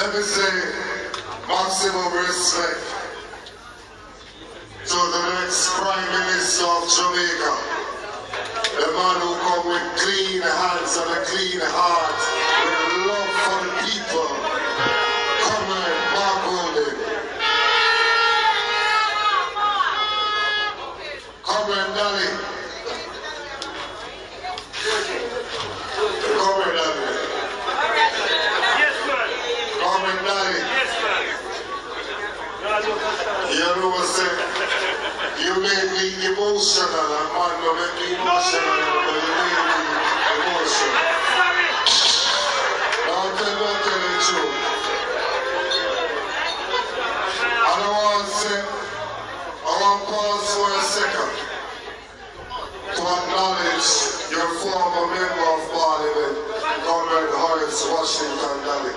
Let me say maximum respect to the next Prime Minister of Jamaica, the man who come with clean hands and a clean heart, with love for the people. Comrade Mark Golden. Comrade Dali. Comrade Dali. Yes, man. Comrade Dali. Yes, man. You know what I'm saying? You made me emotional, and man, you made me emotional, but you made me emotional. I'll tell you the truth. And I want to say, I want to pause for a second to acknowledge your former member of Parliament, Comrade Horace Washington Dali.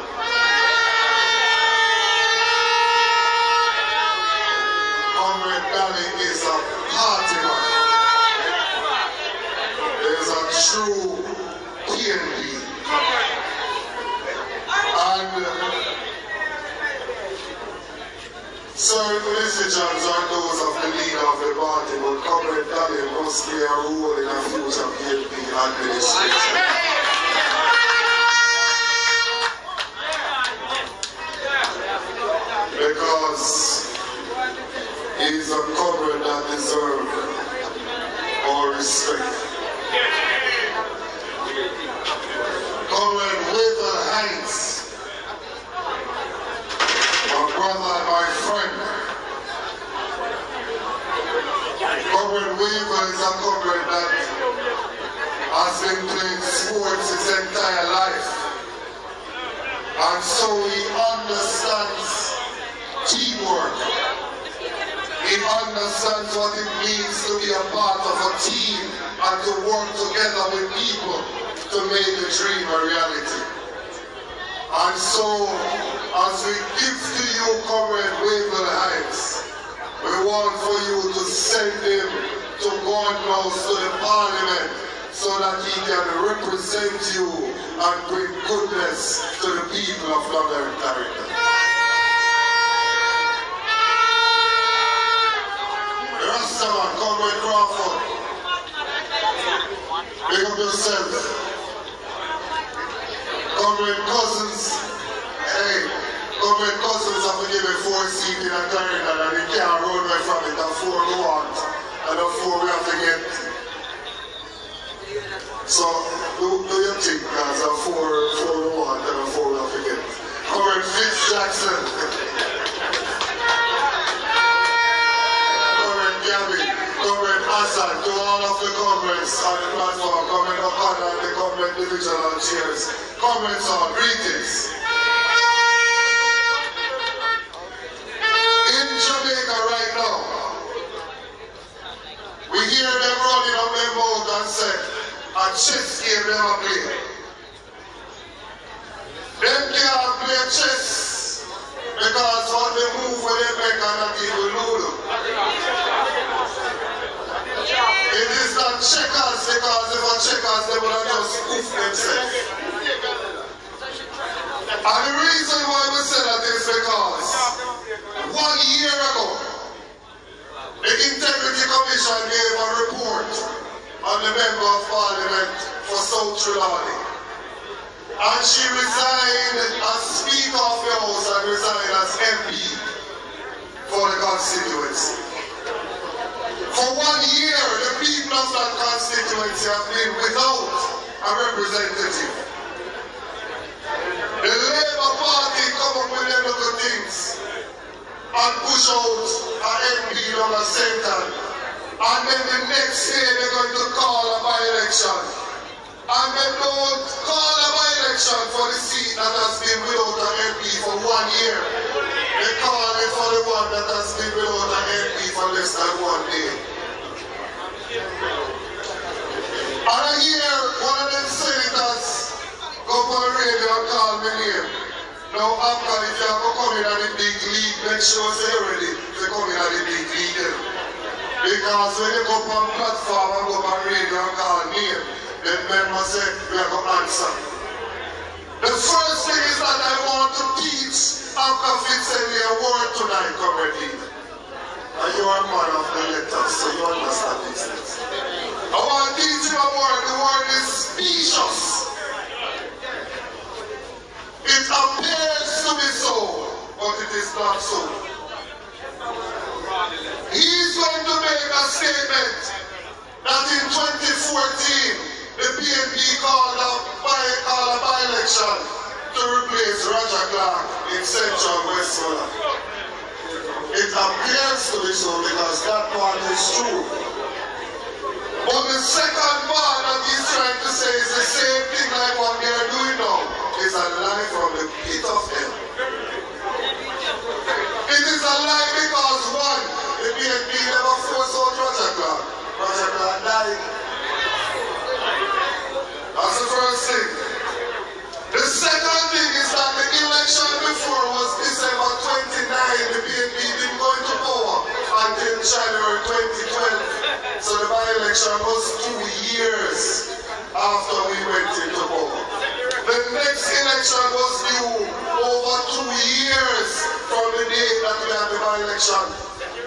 Comrade Dali is a party man. Is a true PNP. And certain decisions are those of the leader of the party, but Comrade Dali must play a role in a future PNP administration. Because he's a comrade that deserves our respect. Comrade Weaver Hines, my brother and my friend. Comrade Weaver is a comrade that has been playing sports his entire life. And so he understands teamwork. He understands what it means to be a part of a team and to work together with people to make the dream a reality. And so, as we give to you, Comrade Weaver Hines, we want for you to send him to God knows to the Parliament so that he can represent you and bring goodness to the people of Northern Territory. Rastaman, Comrade Crawford, pick up yourself. Comrade Cousins, hey, Comrade Cousins have to give a 4-seat in a terminal and he can't run away from it, and 4 we want, and a 4 we have to get. So, do your thing, guys, a 4 we want and a 4 we have to get. Comrade Fitz Jackson. Comrade Hassan, to all of the comrades on the platform, Comrade O'Connor and the comrade divisional chairs. Comrades all, greetings. In Jamaica right now, we hear them running up their mouth and say, a chess game never play. Them can't play chess because what they move when they make are not even noodle. It is not checkers because if a checkers they would have just goof themselves. And the reason why we say that is because 1 year ago, the Integrity Commission gave a report on the Member of Parliament for South Trelawney. And she resigned as Speaker of the House and resigned as MP for the constituency. For 1 year, the people of that constituency have been without a representative. The Labour Party come up with them little things and push out an MP on a center. And then the next day they're going to call a by-election. And they don't call a by-election for the seat that has been without an MP for 1 year. They call it for the one that has been without an MP for less than 1 day. And I hear one of them senators go on the radio and call me name. Now, after if you have to come in at the big league, make sure you're ready to come in at the big league. Because when you go up on platform and go up on radio and call name, then members say, we are going to answer. The first thing is that I want to teach Comrade Lee. And you are man of the letters, so you understand these things. I want to teach you a word. The word is specious. It appears to be so, but it is not so. He's going to make a statement that in 2014, the PNP called a by-election to replace Roger Clark in Central Westmoreland. It appears to be so because that part is true. But the second part that he's trying to say is the same thing like what they are doing now. It's a lie from the pit of hell. It is a lie because one, the PNP never forced out Roger Clark. Roger Clark died. That's the first thing. The second thing is that the election before was December 29. The PNP didn't go into power until January 2012. So the by-election was 2 years after we went into power. The next election was due over 2 years from the day that we had the by-election.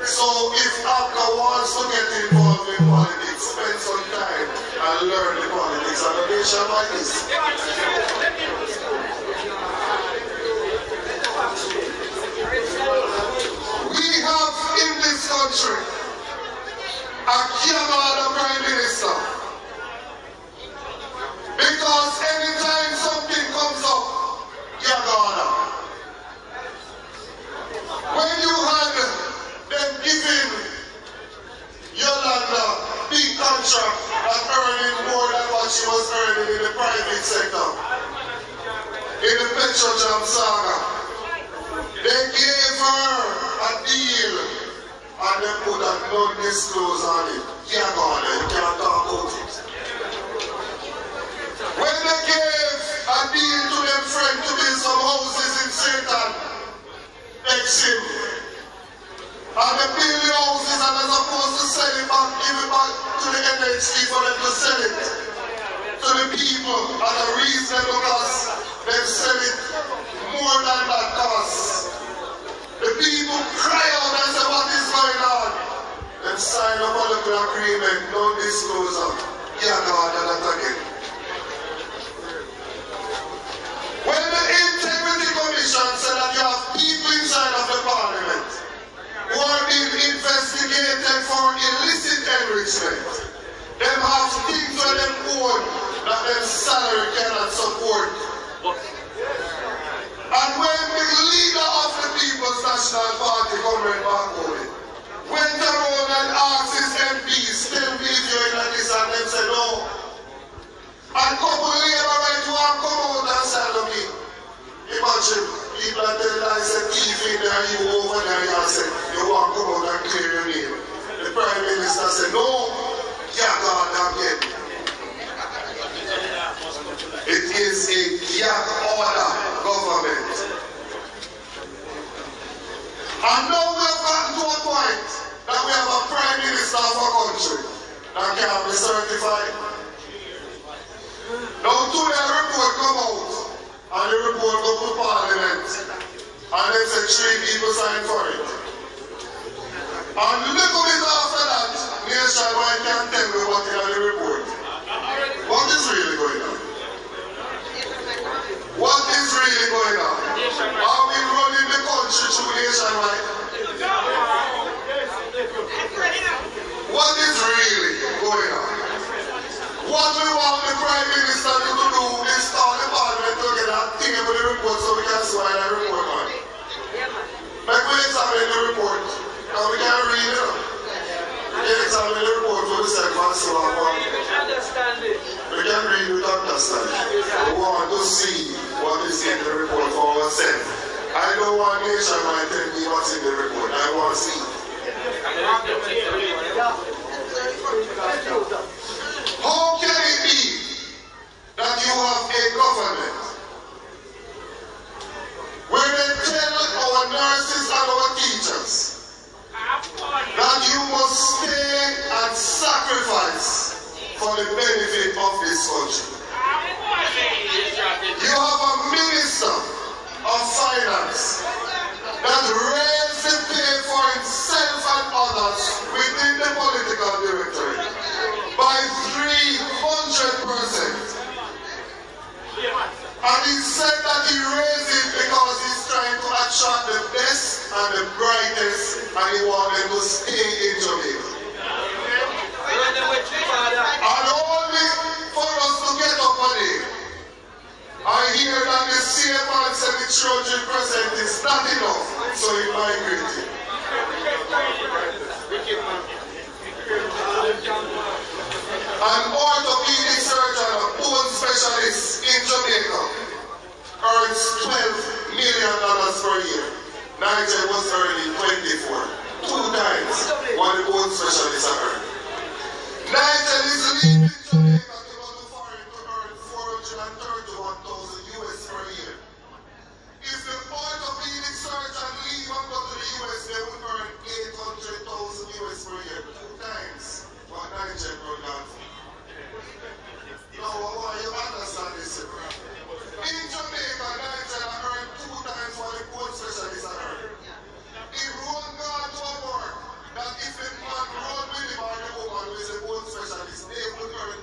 So if APCA wants to get involved in politics, spend some time and learn the politics of a nation like this. We have in this country a Canada Prime Minister. Because anytime something comes up, Canada. When you had them giving Yolanda big contract and earning more than what she was earning in the private sector, in the Petrojam saga, they gave her a deal and they put a non-disclose on it. Canada, you can't talk about it. When they gave a deal to them friend to build some houses in Satan, Exim, and they build the houses and they're supposed to sell it back, give it back to the NHC for them to sell it to the people at a reasonable cost. They sell it more than that cost. The people cry out and say, what is going on? Then sign up a little agreement, no disclosure. Yeah, God, and that again. When the Integrity Commission said that you have people inside of the Parliament who are being investigated for illicit enrichment, them have things where them own that their salary cannot support. And when the leader of the People's National Party, Comrade Bakoli, went around and asked his MPs, tell me if you're in this, and them said no. And couple labor right to have come out and say to me, imagine people that tell I said, TV there, you over there, you said, you want to come out and clear your name. The Prime Minister said, no, yeah, God, again. It is a Yak order government. And now we have gotten to a point that we have a Prime Minister of a country that can be certified. Now today a report come out, and the report go to Parliament, and they say 3 people signed for it. And a little bit after that, nationwide can tell me what is in the report. What is really going on? What is really going on? Are we running the country through nationwide? What is really going on? What we want the Prime Minister to do is start the Parliament to get a thing with the report so we can swear the report on. Like we examine the report, and we can read it. We can examine the report for the second and so on. We can read with understanding. We want to see what is in the report for ourselves. I don't want nationwide tell me what's in the report. I want to see. How can it be that you have a government where they tell our nurses and our teachers that you must stay and sacrifice for the benefit of this country? You have a minister of finance that raised the pay status within the political directory by 300%. And he said that he raised it because he's trying to attract the best and the brightest, and he wanted to stay in Jamaica. And only for us to get up on it, I hear that the same man said the 300% is not enough, so he migrated. An orthopedic surgeon, a bone specialist in Jamaica, earns $12 million per year. Nigel was earning 24, 2 times what the bone specialists are earning. Nigel is leaving Jamaica to go to foreign to earn $431,000 US per year. If the orthopedic surgeon leave and go to the US, they will earn $800,000 US per year, 2 times what Nigel earned out. Now, why you understand this? In Jamaica, Nigel earned 2 times what the bone specialists are earning. It won't go to a work that if the man run with him or the woman who is a bone specialist, they will earn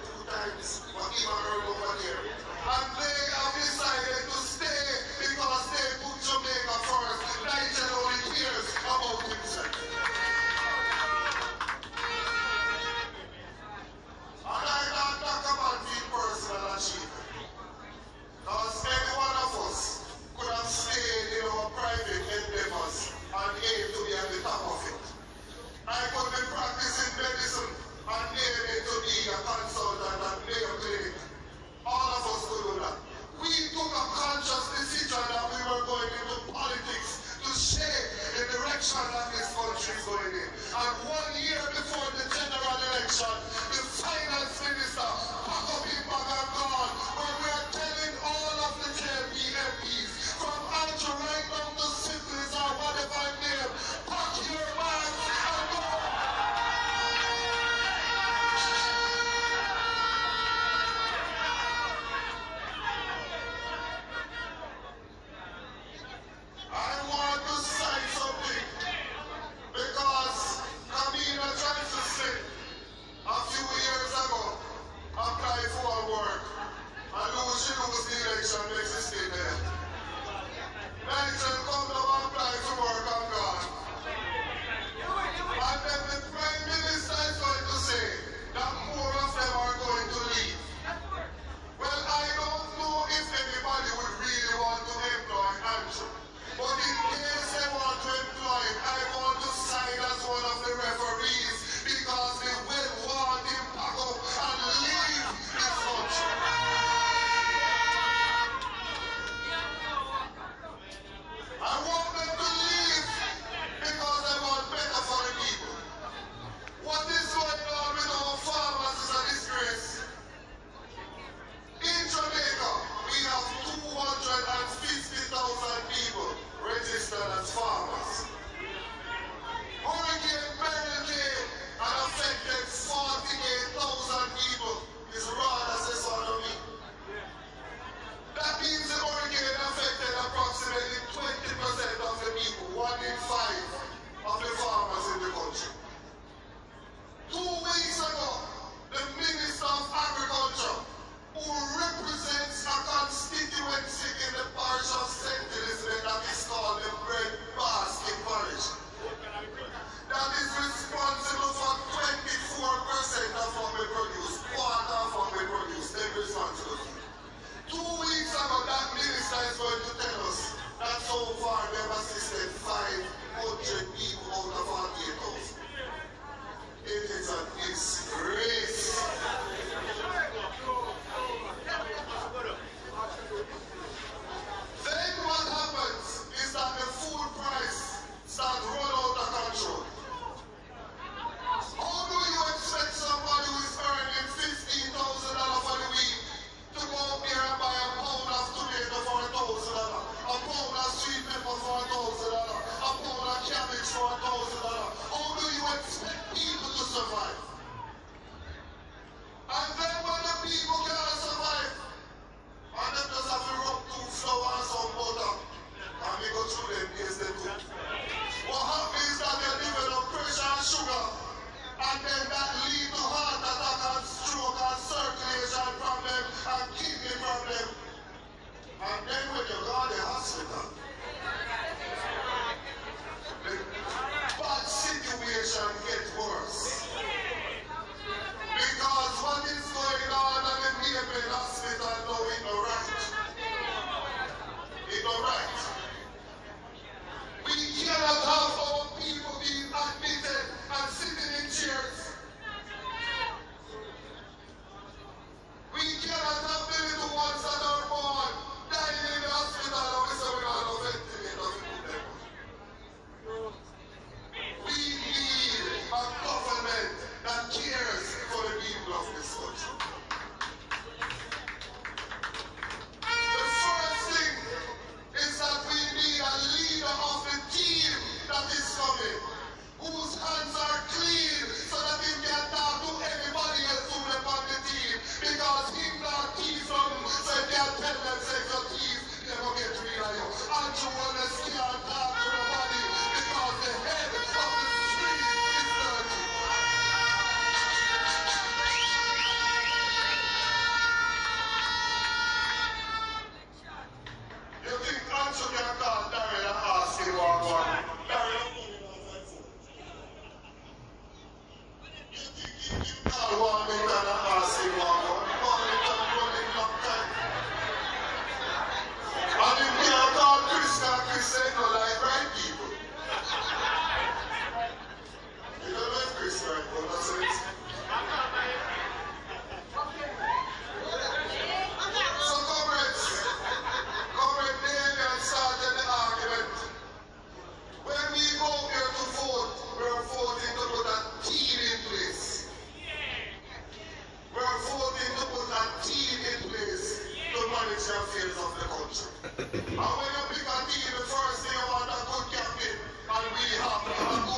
And when you pick a team, the first thing you want a good captain. And we have a